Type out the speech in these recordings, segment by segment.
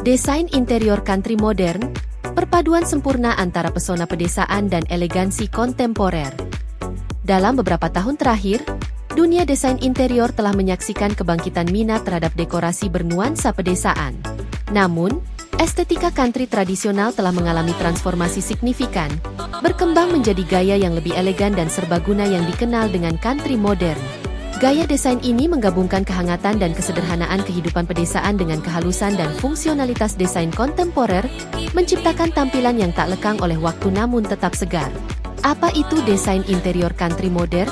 Desain interior country modern, perpaduan sempurna antara pesona pedesaan dan elegansi kontemporer. Dalam beberapa tahun terakhir, dunia desain interior telah menyaksikan kebangkitan minat terhadap dekorasi bernuansa pedesaan. Namun, estetika country tradisional telah mengalami transformasi signifikan, berkembang menjadi gaya yang lebih elegan dan serbaguna yang dikenal dengan country modern. Gaya desain ini menggabungkan kehangatan dan kesederhanaan kehidupan pedesaan dengan kehalusan dan fungsionalitas desain kontemporer, menciptakan tampilan yang tak lekang oleh waktu namun tetap segar. Apa itu desain interior country modern?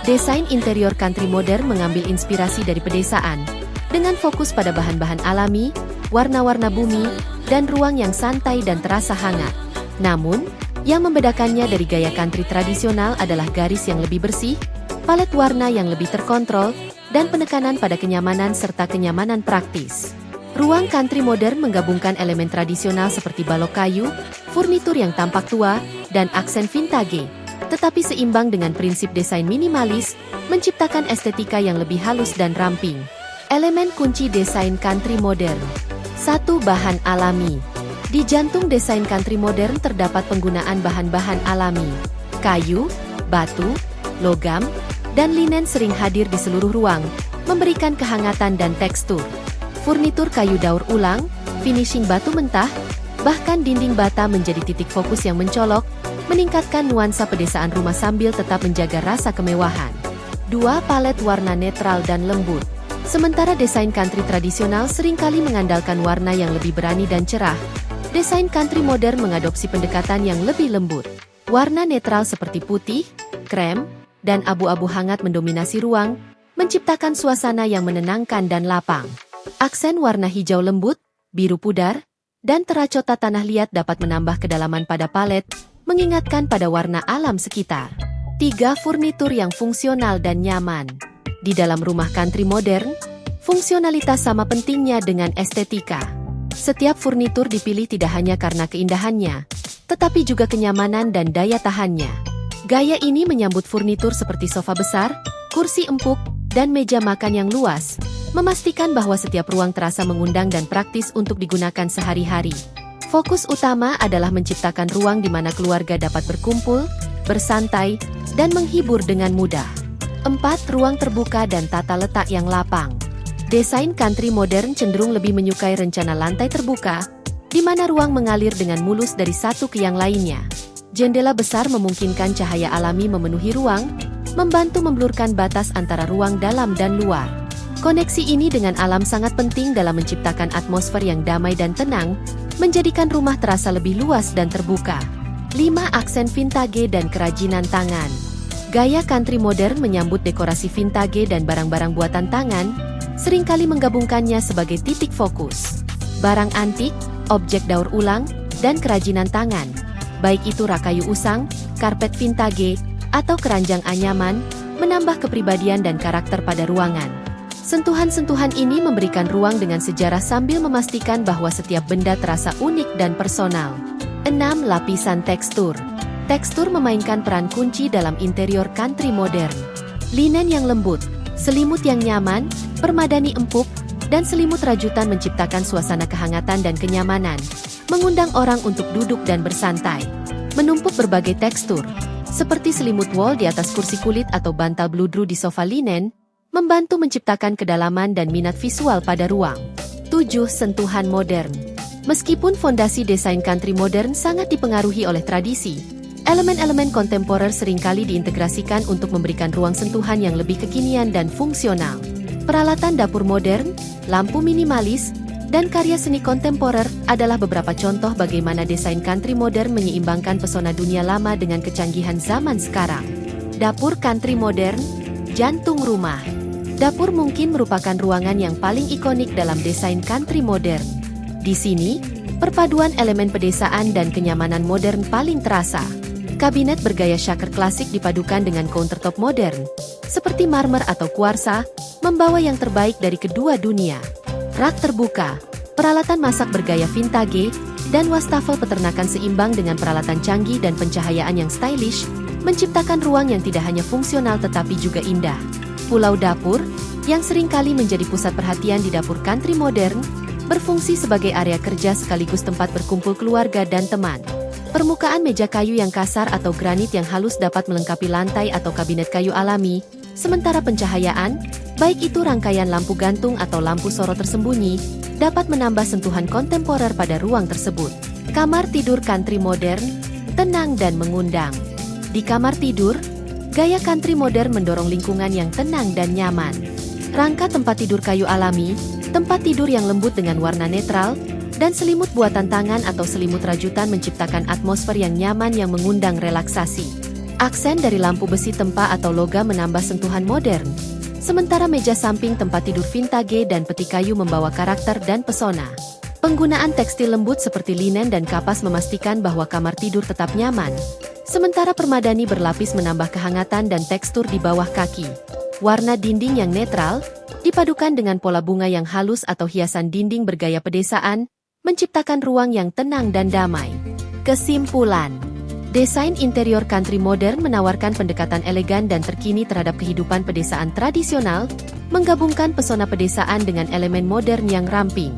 Desain interior country modern mengambil inspirasi dari pedesaan, dengan fokus pada bahan-bahan alami, warna-warna bumi, dan ruang yang santai dan terasa hangat. Namun, yang membedakannya dari gaya country tradisional adalah garis yang lebih bersih, palet warna yang lebih terkontrol, dan penekanan pada kenyamanan serta kenyamanan praktis. Ruang country modern menggabungkan elemen tradisional seperti balok kayu, furnitur yang tampak tua, dan aksen vintage, tetapi seimbang dengan prinsip desain minimalis, menciptakan estetika yang lebih halus dan ramping. Elemen kunci desain country modern. 1. Bahan alami. Di jantung desain country modern terdapat penggunaan bahan-bahan alami. Kayu, batu, logam, dan linen sering hadir di seluruh ruang, memberikan kehangatan dan tekstur. Furnitur kayu daur ulang, finishing batu mentah, bahkan dinding bata menjadi titik fokus yang mencolok, meningkatkan nuansa pedesaan rumah sambil tetap menjaga rasa kemewahan. 2. Palet warna netral dan lembut. Sementara desain country tradisional seringkali mengandalkan warna yang lebih berani dan cerah, desain country modern mengadopsi pendekatan yang lebih lembut. Warna netral seperti putih, krem, dan abu-abu hangat mendominasi ruang, menciptakan suasana yang menenangkan dan lapang. Aksen warna hijau lembut, biru pudar, dan teracota tanah liat dapat menambah kedalaman pada palet, mengingatkan pada warna alam sekitar. 3. Furnitur yang fungsional dan nyaman. Di dalam rumah country modern, fungsionalitas sama pentingnya dengan estetika. Setiap furnitur dipilih tidak hanya karena keindahannya, tetapi juga kenyamanan dan daya tahannya. Gaya ini menyambut furnitur seperti sofa besar, kursi empuk, dan meja makan yang luas, memastikan bahwa setiap ruang terasa mengundang dan praktis untuk digunakan sehari-hari. Fokus utama adalah menciptakan ruang di mana keluarga dapat berkumpul, bersantai, dan menghibur dengan mudah. 4. Ruang terbuka dan tata letak yang lapang. Desain country modern cenderung lebih menyukai rencana lantai terbuka, di mana ruang mengalir dengan mulus dari satu ke yang lainnya. Jendela besar memungkinkan cahaya alami memenuhi ruang, membantu memblurkan batas antara ruang dalam dan luar. Koneksi ini dengan alam sangat penting dalam menciptakan atmosfer yang damai dan tenang, menjadikan rumah terasa lebih luas dan terbuka. 5. Aksen vintage dan kerajinan tangan. Gaya country modern menyambut dekorasi vintage dan barang-barang buatan tangan, seringkali menggabungkannya sebagai titik fokus. Barang antik, objek daur ulang, dan kerajinan tangan, baik itu rak kayu usang, karpet vintage, atau keranjang anyaman, menambah kepribadian dan karakter pada ruangan. Sentuhan-sentuhan ini memberikan ruang dengan sejarah sambil memastikan bahwa setiap benda terasa unik dan personal. 6. Lapisan tekstur. Tekstur memainkan peran kunci dalam interior country modern. Linen yang lembut, selimut yang nyaman, permadani empuk, dan selimut rajutan menciptakan suasana kehangatan dan kenyamanan, mengundang orang untuk duduk dan bersantai. Menumpuk berbagai tekstur, seperti selimut wol di atas kursi kulit atau bantal bludru di sofa linen, membantu menciptakan kedalaman dan minat visual pada ruang. 7. Sentuhan modern. Meskipun fondasi desain country modern sangat dipengaruhi oleh tradisi, elemen-elemen kontemporer seringkali diintegrasikan untuk memberikan ruang sentuhan yang lebih kekinian dan fungsional. Peralatan dapur modern, lampu minimalis, dan karya seni kontemporer adalah beberapa contoh bagaimana desain country modern menyeimbangkan pesona dunia lama dengan kecanggihan zaman sekarang. Dapur country modern, jantung rumah. Dapur mungkin merupakan ruangan yang paling ikonik dalam desain country modern. Di sini, perpaduan elemen pedesaan dan kenyamanan modern paling terasa. Kabinet bergaya shaker klasik dipadukan dengan countertop modern, seperti marmer atau kuarsa, membawa yang terbaik dari kedua dunia. Rak terbuka, peralatan masak bergaya vintage, dan wastafel peternakan seimbang dengan peralatan canggih dan pencahayaan yang stylish, menciptakan ruang yang tidak hanya fungsional tetapi juga indah. Pulau dapur, yang seringkali menjadi pusat perhatian di dapur country modern, berfungsi sebagai area kerja sekaligus tempat berkumpul keluarga dan teman. Permukaan meja kayu yang kasar atau granit yang halus dapat melengkapi lantai atau kabinet kayu alami, sementara pencahayaan, baik itu rangkaian lampu gantung atau lampu sorot tersembunyi, dapat menambah sentuhan kontemporer pada ruang tersebut. Kamar tidur country modern, tenang dan mengundang. Di kamar tidur, gaya country modern mendorong lingkungan yang tenang dan nyaman. Rangka tempat tidur kayu alami, tempat tidur yang lembut dengan warna netral, dan selimut buatan tangan atau selimut rajutan menciptakan atmosfer yang nyaman yang mengundang relaksasi. Aksen dari lampu besi tempa atau logam menambah sentuhan modern. Sementara meja samping tempat tidur vintage dan peti kayu membawa karakter dan pesona. Penggunaan tekstil lembut seperti linen dan kapas memastikan bahwa kamar tidur tetap nyaman. Sementara permadani berlapis menambah kehangatan dan tekstur di bawah kaki. Warna dinding yang netral, dipadukan dengan pola bunga yang halus atau hiasan dinding bergaya pedesaan, menciptakan ruang yang tenang dan damai. Kesimpulan, desain interior country modern menawarkan pendekatan elegan dan terkini terhadap kehidupan pedesaan tradisional, menggabungkan pesona pedesaan dengan elemen modern yang ramping.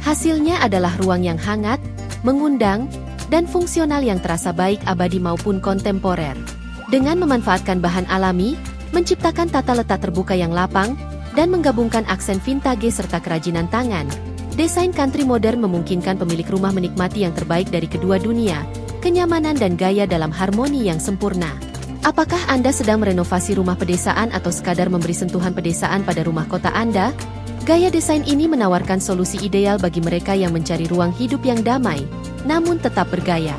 Hasilnya adalah ruang yang hangat, mengundang, dan fungsional yang terasa baik abadi maupun kontemporer. Dengan memanfaatkan bahan alami, menciptakan tata letak terbuka yang lapang, dan menggabungkan aksen vintage serta kerajinan tangan, desain country modern memungkinkan pemilik rumah menikmati yang terbaik dari kedua dunia, kenyamanan dan gaya dalam harmoni yang sempurna. Apakah Anda sedang merenovasi rumah pedesaan atau sekadar memberi sentuhan pedesaan pada rumah kota Anda? Gaya desain ini menawarkan solusi ideal bagi mereka yang mencari ruang hidup yang damai, namun tetap bergaya.